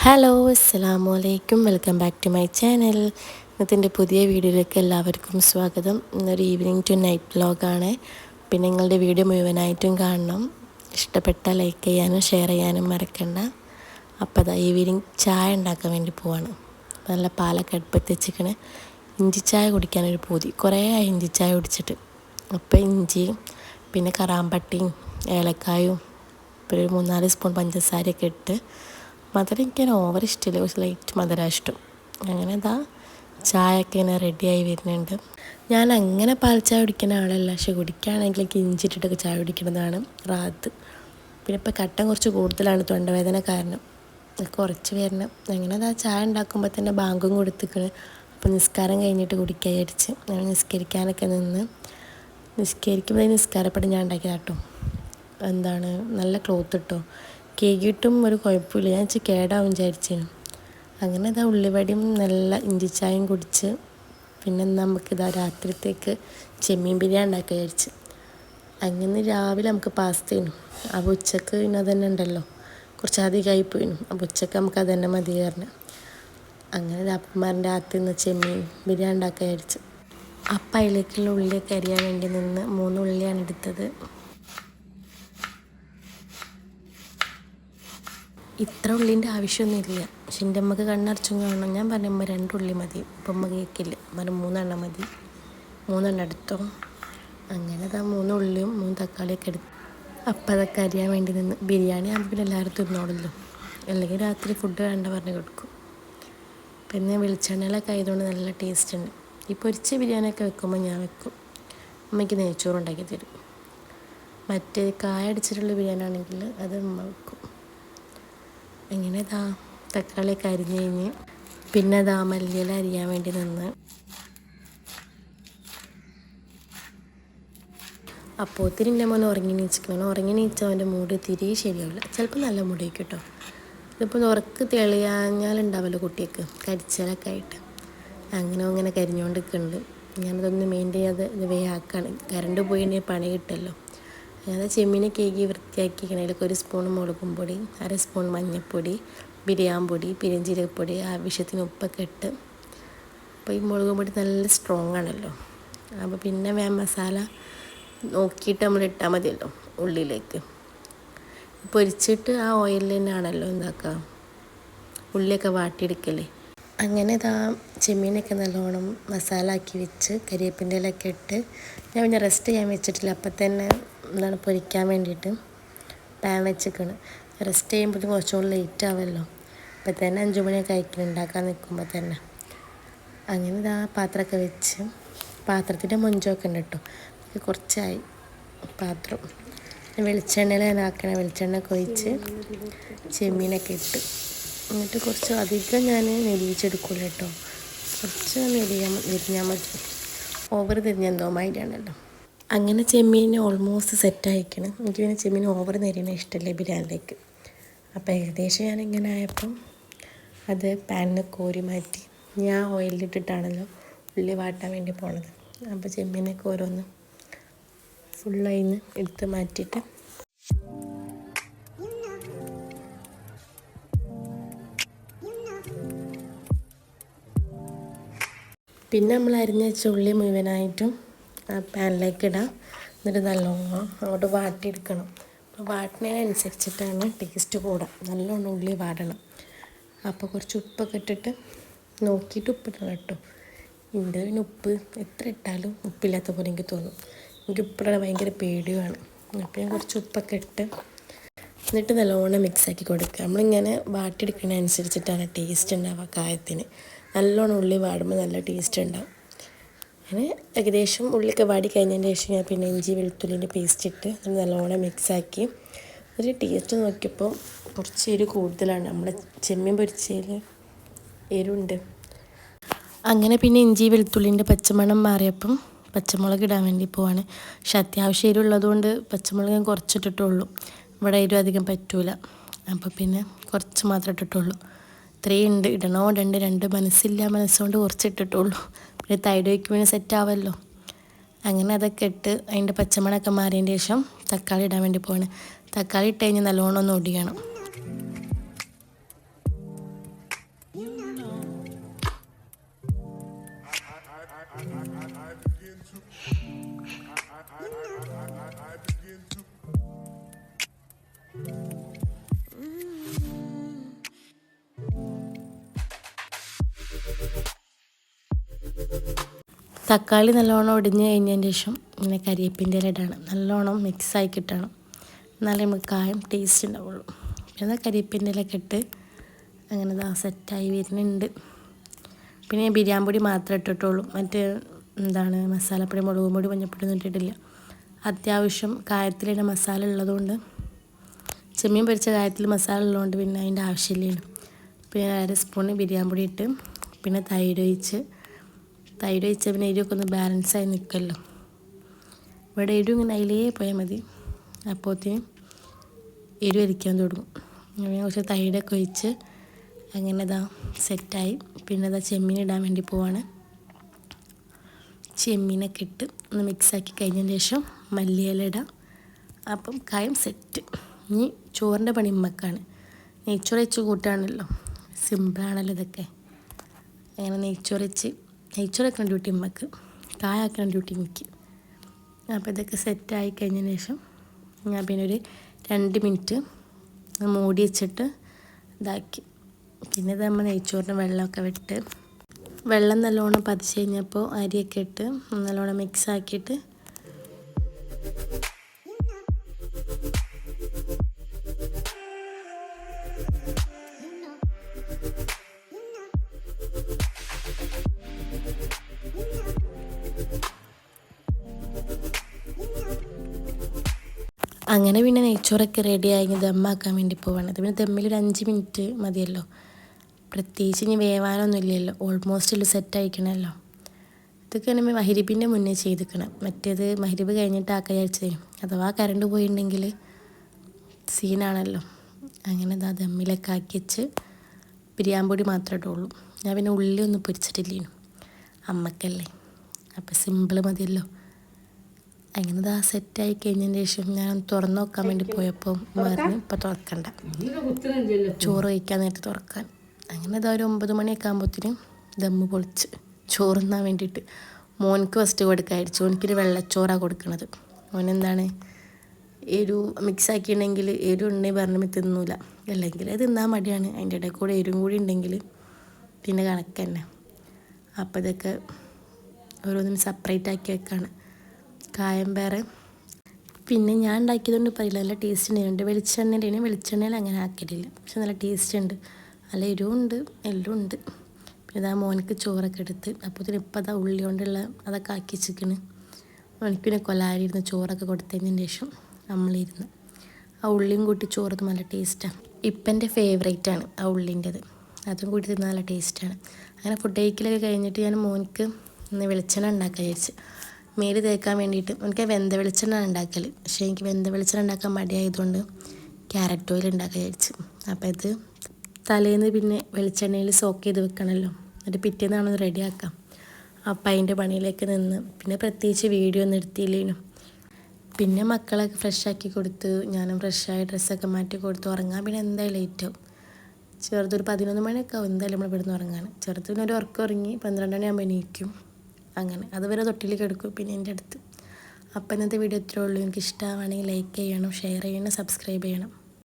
Hello അസ്സലാമു അലൈക്കും welcome back to my channel. ഇന്നത്തെ പുതിയ വീഡിയോയിലേക്ക് എല്ലാവർക്കും സ്വാഗതം. ഇന്നൊരു ഈവനിങ് ടു നൈറ്റ് വ്ലോഗാണ്. പിന്നെ നിങ്ങളുടെ വീഡിയോ മുഴുവനായിട്ടും കാണണം. ഇഷ്ടപ്പെട്ടാൽ ലൈക്ക് ചെയ്യാനും ഷെയർ ചെയ്യാനും മറക്കണ്ട. അപ്പോൾ അതാ ഈവനിങ് ചായ ഉണ്ടാക്കാൻ വേണ്ടി പോവാണ്. നല്ല പാലൊക്കെ അടുപ്പത്ത് വെച്ചിക്കണ്. ഇഞ്ചി ചായ കുടിക്കാനൊരു പൂതി, കുറേ ആയി ഇഞ്ചി ചായ കുടിച്ചിട്ട്. അപ്പോൾ ഇഞ്ചിയും പിന്നെ കറാമ്പട്ടിയും ഏലക്കായും ഒരു 3-4 സ്പൂൺ പഞ്ചസാരയൊക്കെ ഇട്ട്, മധുരം എനിക്ക് ഓവർ ഇഷ്ടമില്ല, കുറച്ച് ലൈറ്റ് മധുരം ഇഷ്ടം. അങ്ങനെ ഇതാ ചായയൊക്കെ ഇങ്ങനെ റെഡിയായി വരുന്നുണ്ട്. ഞാൻ അങ്ങനെ പാൽ ചായ കുടിക്കുന്ന ആളല്ല, പക്ഷെ കുടിക്കുകയാണെങ്കിൽ എനിക്ക് ഇഞ്ചി ഇട്ടിട്ടൊക്കെ ചായ കുടിക്കുന്നതാണ് റാത്ത്. പിന്നെ ഇപ്പോൾ കട്ടൻ കുറച്ച് കൂടുതലാണ് തൊണ്ടവേദന കാരണം, കുറച്ച് വരണം. അങ്ങനെ ഇതാ ചായ ഉണ്ടാക്കുമ്പോൾ തന്നെ ബാങ്കും കൊടുത്തിക്കണ്. അപ്പോൾ നിസ്കാരം കഴിഞ്ഞിട്ട് കുടിക്കാൻ വിചാരിച്ച് ഞാൻ നിസ്കരിക്കാനൊക്കെ നിന്ന്. നിസ്കരിക്കുമ്പോൾ നിസ്കാരപ്പെട്ട് ഞാൻ ഉണ്ടാക്കിയതാണ് കേട്ടോ. എന്താണ് നല്ല ക്ലോത്ത് ഇട്ടോ, കേക്കിട്ടും ഒരു കുഴപ്പമില്ല. ഞാൻ കേടാവും വിചാരിച്ചേനു. അങ്ങനെ ഇതാ ഉള്ളിവടയും നല്ല ഇഞ്ചിച്ചായയും കുടിച്ച്. പിന്നെ നമുക്കിതാ രാത്രിത്തേക്ക് ചെമ്മീൻ ബിരിയാണി ഉണ്ടാക്കാൻ വിചാരിച്ച്. അങ്ങനെ രാവിലെ നമുക്ക് പാസ്തേനു, അപ്പോൾ ഉച്ചക്ക് പിന്നെ അതന്നെ ഉണ്ടല്ലോ, കുറച്ച് അധികമായി പോയിനു. അപ്പോൾ ഉച്ചക്ക് നമുക്ക് അതന്നെ മതി പറഞ്ഞു. അങ്ങനെ അപ്പന്മാരുടെ രാത്രി നിന്ന് ചെമ്മീൻ ബിരിയാണി ഉണ്ടാക്കാൻ വിചാരിച്ച്. അപ്പം അതിലേക്കുള്ള ഉള്ളിയൊക്കെ അരിയാൻ വേണ്ടി നിന്ന് 3 ഉള്ളിയാണ് എടുത്തത്. ഇത്ര ഉള്ളിൻ്റെ ആവശ്യമൊന്നുമില്ല, പക്ഷെ എൻ്റെ അമ്മക്ക് കണ്ണടച്ചും കാണണം. ഞാൻ പറഞ്ഞ അമ്മ 2 ഉള്ളി മതി, ഇപ്പം അമ്മ കേൾക്കില്ല, പറഞ്ഞ 3 എണ്ണം മതി, 3 എണ്ണം എടുത്തോ. അങ്ങനെ അതാ 3 ഉള്ളിയും 3 തക്കാളിയൊക്കെ എടുത്തു. അപ്പം അതൊക്കെ അറിയാൻ വേണ്ടി നിന്ന്. ബിരിയാണി ആകുമ്പോൾ പിന്നെ എല്ലാവരും തിന്നോളല്ലോ, അല്ലെങ്കിൽ രാത്രി ഫുഡ് വേണ്ട പറഞ്ഞ് കൊടുക്കും. പിന്നെ വെളിച്ചെണ്ണയിലൊക്കെ ആയതുകൊണ്ട് നല്ല ടേസ്റ്റ് ഉണ്ട്. ഈ പൊരിച്ച ബിരിയാണിയൊക്കെ വെക്കുമ്പോൾ ഞാൻ വെക്കും, അമ്മയ്ക്ക് നെയ്ച്ചോറ് ഉണ്ടാക്കി തരും. മറ്റേ കായ അടിച്ചിട്ടുള്ള ബിരിയാണി ആണെങ്കിൽ അത് അമ്മ വെക്കും. അങ്ങനെ ഇതാ തക്കാളിയൊക്കെ അരിഞ്ഞ് കഴിഞ്ഞ് പിന്നെ ഇതാ മല്ലിയില അരിയാൻ വേണ്ടി നിന്ന്. അപ്പോൾ ഒത്തിരി എൻ്റെ മോനെ ഉറങ്ങി നീച്ചിക്കണം. ഉറങ്ങി നീച്ചാൽ അവൻ്റെ മൂഡ് തിരികെ ശരിയാവില്ല. ചിലപ്പോൾ നല്ല മൂടായിരിക്കും കേട്ടോ. ഇതിപ്പോൾ ഉറക്ക് തെളിയാഞ്ഞാലുണ്ടാവല്ലോ കുട്ടിക്ക് കരിച്ചാലൊക്കെ ആയിട്ട്, അങ്ങനെ കരിഞ്ഞുകൊണ്ട് നിൽക്കുന്നുണ്ട്. ഞാനതൊന്ന് മെയിൻറ്റെയിൻ ചെയ്യാതെ ഇത് വേ ആക്കാണ്. കറണ്ട് പോയി പണി കിട്ടുമല്ലോ. അങ്ങനെ ചെമ്മീനെ കേക്ക് വൃത്തിയാക്കി അതിലേക്ക് 1 സ്പൂൺ മുളകും പൊടി, 1/2 സ്പൂൺ മഞ്ഞൾപ്പൊടി, ബിരിയാണി പൊടി, പെരുംജീരകപ്പൊടി, ആവശ്യത്തിന് ഉപ്പൊക്കെ ഇട്ട്. അപ്പോൾ ഈ മുളകും പൊടി നല്ല സ്ട്രോങ് ആണല്ലോ, അപ്പോൾ പിന്നെ മസാല നോക്കിയിട്ട് നമ്മൾ ഇട്ടാൽ മതിയല്ലോ ഉള്ളിലേക്ക്. പൊരിച്ചിട്ട് ആ ഓയിലിൽ തന്നെയാണല്ലോ എന്താക്കുക, ഉള്ളിയൊക്കെ വാട്ടിയെടുക്കല്ലേ. അങ്ങനെ ഇതാ ചെമ്മീനൊക്കെ നല്ലോണം മസാല ആക്കി വെച്ച് കരിവേപ്പിൻ്റെ ഇലയൊക്കെ ഇട്ട് ഞാൻ പിന്നെ റെസ്റ്റ് ചെയ്യാൻ വെച്ചിട്ടില്ല. അപ്പം തന്നെ എന്താണ് പൊരിക്കാൻ വേണ്ടിയിട്ട് പാൻ വെച്ചിരിക്കണം. റെസ്റ്റ് ചെയ്യുമ്പോഴത്തേക്കും കുറച്ചുകൂടി ലേറ്റ് ആവുമല്ലോ. അപ്പം തന്നെ 5 മണിയൊക്കെ ആയിരിക്കും ഉണ്ടാക്കാൻ നിൽക്കുമ്പോൾ തന്നെ. അങ്ങനെ ഇതാ പാത്രമൊക്കെ വെച്ച്, പാത്രത്തിൻ്റെ മൊഞ്ചൊക്കെ ഉണ്ട് കേട്ടോ, കുറച്ചായി പാത്രം. വെളിച്ചെണ്ണയിൽ ഞാൻ ആക്കണ വെളിച്ചെണ്ണയൊക്കെ ഒഴിച്ച് ചെമ്മീനൊക്കെ ഇട്ട്, എന്നിട്ട് കുറച്ച് അധികം ഞാൻ നെരിയിച്ചെടുക്കില്ല കേട്ടോ, കുറച്ച് നെരിഞ്ഞാൽ മതി. ഓവർ തിരിഞ്ഞ എന്തോ മാതിരിയാണല്ലോ. അങ്ങനെ ചെമ്മീൻ ഓൾമോസ്റ്റ് സെറ്റായിരിക്കണം. എനിക്ക് പിന്നെ ചെമ്മീൻ ഓവർ നെരിയണ ഇഷ്ടമല്ലേ ബിരിയാണിയിലേക്ക്. അപ്പോൾ ഏകദേശം ഞാനിങ്ങനെ ആയപ്പം അത് പാനിൽ കോരി മാറ്റി. ഞാൻ ഓയിലിട്ടിട്ടാണല്ലോ ഉള്ളി വാട്ടാൻ വേണ്ടി പോണത്. അപ്പോൾ ചെമ്മീനൊക്കെ ഓരോന്ന് ഫുള്ളായിന്ന് എടുത്ത് മാറ്റിയിട്ട് പിന്നെ നമ്മൾ അരിഞ്ഞ വെച്ച ഉള്ളി മുഴുവനായിട്ടും ആ പാനിലേക്ക് ഇടാം. എന്നിട്ട് നല്ലോണം അങ്ങോട്ട് വാട്ടിയെടുക്കണം. അപ്പോൾ വാട്ടുന്നതിനനുസരിച്ചിട്ടാണ് ടേസ്റ്റ് കൂടുക. നല്ലോണം ഉള്ളി വാടണം. അപ്പോൾ കുറച്ച് ഉപ്പൊക്കെ ഇട്ടിട്ട് നോക്കിയിട്ട് ഉപ്പിടണം കേട്ടോ. എൻ്റെ പിന്നെ ഉപ്പ് എത്ര ഇട്ടാലും ഉപ്പില്ലാത്ത പോലെ എനിക്ക് തോന്നും. എനിക്ക് ഉപ്പിടാൻ ഭയങ്കര പേടിയുമാണ്. അപ്പോൾ ഞാൻ കുറച്ച് ഉപ്പൊക്കെ ഇട്ട് എന്നിട്ട് നല്ലോണം മിക്സാക്കി കൊടുക്കുക. നമ്മളിങ്ങനെ വാട്ടിയെടുക്കുന്നതനുസരിച്ചിട്ടാണ് ടേസ്റ്റ് ഉണ്ടാവുക കായത്തിന്. നല്ലോണം ഉള്ളി വാടുമ്പോൾ നല്ല ടേസ്റ്റ് ഉണ്ടാവും. അങ്ങനെ ഏകദേശം ഉള്ളിയൊക്കെ വാടി കഴിഞ്ഞതിന് ശേഷം ഞാൻ പിന്നെ ഇഞ്ചി വെളുത്തുള്ളിൻ്റെ പേസ്റ്റ് ഇട്ട് നല്ലോണം മിക്സാക്കി. ഒരു ടേസ്റ്റ് നോക്കിയപ്പോൾ കുറച്ച് എരിവ് കൂടുതലാണ്. നമ്മുടെ ചെമ്മീൻ പൊരിച്ചതിൽ എരിവുണ്ട്. അങ്ങനെ പിന്നെ ഇഞ്ചി വെളുത്തുള്ളിൻ്റെ പച്ചമണം മാറിയപ്പം പച്ചമുളക് ഇടാൻ വേണ്ടി പോവാണ്. പക്ഷെ അത്യാവശ്യം എരിവുള്ളതുകൊണ്ട് പച്ചമുളക് ഞാൻ കുറച്ചിട്ടിട്ടുള്ളൂ. ഇവിടെ എരിവ് അധികം പറ്റൂല, അപ്പോൾ പിന്നെ കുറച്ച് മാത്രമേ ഇട്ടിട്ടുള്ളൂ. ഇത്രയും ഉണ്ട്, ഇടണോ ഇടണ്ട് 2 മനസ്സുകൊണ്ട് കുറച്ചിട്ടിട്ടുള്ളൂ. പിന്നെ തൈര് വയ്ക്കുമ്പോൾ സെറ്റ് ആവുമല്ലോ. അങ്ങനെ അതൊക്കെ ഇട്ട് അതിൻ്റെ പച്ചമണമൊക്കെ മാറിയതിന് ശേഷം തക്കാളി ഇടാൻ വേണ്ടി പോവാണ്. തക്കാളി ഇട്ട് കഴിഞ്ഞ് നല്ലോണം ഒന്ന് ഒടിയണം. തക്കാളി നല്ലോണം ഒടിഞ്ഞ് കഴിഞ്ഞതിന് ശേഷം ഇങ്ങനെ കരിയേപ്പിൻ്റെ ഇല ഇടണം. നല്ലോണം മിക്സായി കിട്ടണം, എന്നാലേ നമുക്ക് കായം ടേസ്റ്റ് ഉണ്ടാവുള്ളൂ. പിന്നെ കരിയേപ്പിൻ്റെ ഇലയൊക്കെ ഇട്ട് അങ്ങനെ സെറ്റായി വരുന്നുണ്ട്. പിന്നെ ബിരിയാണി പൊടി മാത്രമേ ഇട്ടിട്ടുള്ളൂ, മറ്റേ മസാലപ്പൊടി, മുളക് പൊടി, മഞ്ഞൾപ്പൊടി ഒന്നും ഇട്ടിട്ടില്ല. അത്യാവശ്യം കായത്തിലിൻ്റെ മസാല ഉള്ളതുകൊണ്ട്, ചെമ്മീൻ പൊരിച്ച കായത്തിൽ മസാല ഉള്ളതുകൊണ്ട് പിന്നെ അതിൻ്റെ ആവശ്യമില്ല. പിന്നെ 1 സ്പൂൺ ബിരിയാണി പൊടി ഇട്ട് പിന്നെ തൈര് ഒഴിച്ച് പിന്നെ എരിവൊക്കെ ഒന്ന് ബാലൻസായി നിൽക്കുമല്ലോ. ഇവിടെ എരിവ് ഇങ്ങനെ അതിലേ പോയാൽ മതി, അപ്പോഴത്തേനും എരിവ് അരിക്കാൻ തുടങ്ങും. അങ്ങനെ കുറച്ച് തൈരൊക്കെ ഒഴിച്ച് അങ്ങനെ സെറ്റായി. പിന്നെ ചെമ്മീൻ ഇടാൻ വേണ്ടി പോവാണ്. ചെമ്മീനൊക്കെ ഇട്ട് ഒന്ന് മിക്സാക്കി കഴിഞ്ഞതിന് ശേഷം മല്ലിയില ഇടാം. അപ്പം കായം സെറ്റ്. ഇനി ചോറിൻ്റെ പണി ഉമ്മക്കാണ്. നെയ്ച്ചോറ് വെച്ച് കൂട്ടാണല്ലോ, സിമ്പിളാണല്ലോ ഇതൊക്കെ. അങ്ങനെ നെയ്ച്ചോറൊക്കെ ഡ്യൂട്ടി ഉമ്മക്ക്, കായാക്കാൻ ഡ്യൂട്ടി എനിക്ക്. അപ്പോൾ ഇതൊക്കെ സെറ്റായി കഴിഞ്ഞതിന് ശേഷം ഞാൻ പിന്നെ ഒരു 2 മിനിറ്റ് മൂടി വെച്ചിട്ട് ഇതാക്കി. പിന്നെ നമ്മൾ നെയ്ച്ചോറിന് വെള്ളമൊക്കെ വിട്ട്, വെള്ളം നല്ലോണം പതിച്ച് കഴിഞ്ഞപ്പോൾ അരിയൊക്കെ ഇട്ട് നല്ലോണം മിക്സാക്കിയിട്ട് അങ്ങനെ പിന്നെ നെയ്ച്ചോറൊക്കെ റെഡിയായി ദമ്മാക്കാൻ വേണ്ടി പോവാണ്. അത് പിന്നെ ദമ്മിൽ ഒരു 5 മിനിറ്റ് മതിയല്ലോ, പ്രത്യേകിച്ച് ഇനി വേവാനൊന്നും ഇല്ലല്ലോ, ഓൾമോസ്റ്റ് സെറ്റായിക്കണമല്ലോ. ഇതൊക്കെ നമ്മൾ മഗ്‌രിബിൻ്റെ മുന്നേ ചെയ്തിക്കണം. മറ്റേത് മഗ്‌രിബ് കഴിഞ്ഞിട്ട് വിചാരിച്ചേ, അഥവാ കറണ്ട് പോയിട്ടുണ്ടെങ്കിൽ സീനാണല്ലോ. അങ്ങനെ ദമ്മിലൊക്കെ ആക്കി വെച്ച് ബിരിയാണി പൊടി മാത്രമേ ഇട്ടുള്ളൂ. ഞാൻ പിന്നെ ഉള്ളി ഒന്നും പൊരിച്ചിട്ടില്ലേനു, അമ്മക്കല്ലേ, അപ്പോൾ സിമ്പിൾ മതിയല്ലോ. അങ്ങനെ സെറ്റായി കഴിഞ്ഞതിന് ശേഷം ഞാൻ തുറന്നു നോക്കാൻ വേണ്ടി പോയപ്പോൾ പറഞ്ഞു ഇപ്പം തുറക്കണ്ട, ചോറ് കഴിക്കാൻ നേരത്തെ തുറക്കാൻ. അങ്ങനെ ഒരു 9 മണിയൊക്കെ ആകുമ്പോഴത്തേനും ദമ്മ് പൊളിച്ച് ചോറ് തിന്നാൻ വേണ്ടിയിട്ട് മോൻക്ക് ഫസ്റ്റ് കൊടുക്കാതിരിച്ചു. ഓനിക്കൊരു വെള്ളച്ചോറാണ് കൊടുക്കുന്നത്. ഓനെന്താണ് മിക്സാക്കിയിട്ടുണ്ടെങ്കിൽ ഉണ്ടെങ്കിൽ പറഞ്ഞ് തിന്നൂല, അല്ലെങ്കിൽ തിന്നാൻ മടിയാണ്. അതിൻ്റെ ഇടയിൽ കൂടെ എരിവും കൂടി ഉണ്ടെങ്കിൽ പിന്നെ കണക്ക് തന്നെ. അപ്പോൾ ഇതൊക്കെ ഓരോന്നും സെപ്പറേറ്റ് ആക്കി വെക്കാണ്. കായം വേറെ. പിന്നെ ഞാൻ ഉണ്ടാക്കിയതുകൊണ്ട് പറയില്ല, നല്ല ടേസ്റ്റ് ഉണ്ട്. വെളിച്ചെണ്ണയിൽ അങ്ങനെ ആക്കിയിട്ടില്ല, പക്ഷെ നല്ല ടേസ്റ്റ് ഉണ്ട്, നല്ല എരിവുണ്ട്, എല്ലാം ഉണ്ട്. പിന്നെ മോനക്ക് ചോറൊക്കെ എടുത്ത് അപ്പോൾ ഇപ്പം ഉള്ളി കൊണ്ടുള്ള അതൊക്കെ ആക്കി വെച്ചിരിക്കണ്. മോനക്ക് പിന്നെ കൊലാരിയിരുന്ന് ചോറൊക്കെ കൊടുത്തതിന് ശേഷം നമ്മളിരുന്ന് ആ ഉള്ളിയും കൂട്ടി ചോറ് നല്ല ടേസ്റ്റാണ്. ഇപ്പം എൻ്റെ ഫേവറേറ്റാണ് ആ ഉള്ളിൻ്റെത്, അതും കൂട്ടി തിന്നാൽ നല്ല ടേസ്റ്റാണ്. അങ്ങനെ ഫുഡ് കഴിക്കലൊക്കെ കഴിഞ്ഞിട്ട് ഞാൻ മോനക്ക് ഇന്ന് വെളിച്ചെണ്ണ ഉണ്ടാക്കാൻ വിചാരിച്ച്, മേല് തേക്കാൻ വേണ്ടിയിട്ട്. എനിക്ക് വെന്ത വെളിച്ചെണ്ണ ഉണ്ടാക്കൽ, പക്ഷേ എനിക്ക് വെന്ത വെളിച്ചെണ്ണ ഉണ്ടാക്കാൻ മടിയായതുകൊണ്ട് ക്യാരറ്റ് ഓയിൽ ഉണ്ടാക്കാൻ വിചാരിച്ചു. അപ്പോൾ ഇത് തലേന്ന് പിന്നെ വെളിച്ചെണ്ണയിൽ സോക്ക് ചെയ്ത് വെക്കണമല്ലോ, എന്നിട്ട് പിറ്റേന്നാണത് റെഡിയാക്കാം. അപ്പം അതിൻ്റെ പണിയിലേക്ക് നിന്ന് പിന്നെ പ്രത്യേകിച്ച് വീഡിയോ ഒന്നും എടുത്തില്ലേനു. പിന്നെ മക്കളൊക്കെ ഫ്രഷാക്കി കൊടുത്ത് ഞാനും ഫ്രഷായി ഡ്രസ്സൊക്കെ മാറ്റി കൊടുത്ത് ഉറങ്ങാൻ പിന്നെ എന്തായാലും ലേറ്റാവും. ചെറുതൊരു 11 മണിയൊക്കെ ആവും എന്തായാലും നമ്മൾ ഇവിടുന്ന് ഉറങ്ങാൻ. ചെറുതിനൊരു ഉറക്കം ഉറങ്ങി 12 മണിയാകുമ്പോൾ എണീക്കും. അങ്ങനെ അതുവരെ തൊട്ടിലേക്ക് എടുക്കും പിന്നെ എൻ്റെ അടുത്ത്. അപ്പം ഇന്നത്തെ വീഡിയോ ഇത്രയേ ഉള്ളൂ. എനിക്ക് ഇഷ്ടമാണെങ്കിൽ ലൈക്ക് ചെയ്യണം, ഷെയർ ചെയ്യണം, സബ്സ്ക്രൈബ് ചെയ്യണം.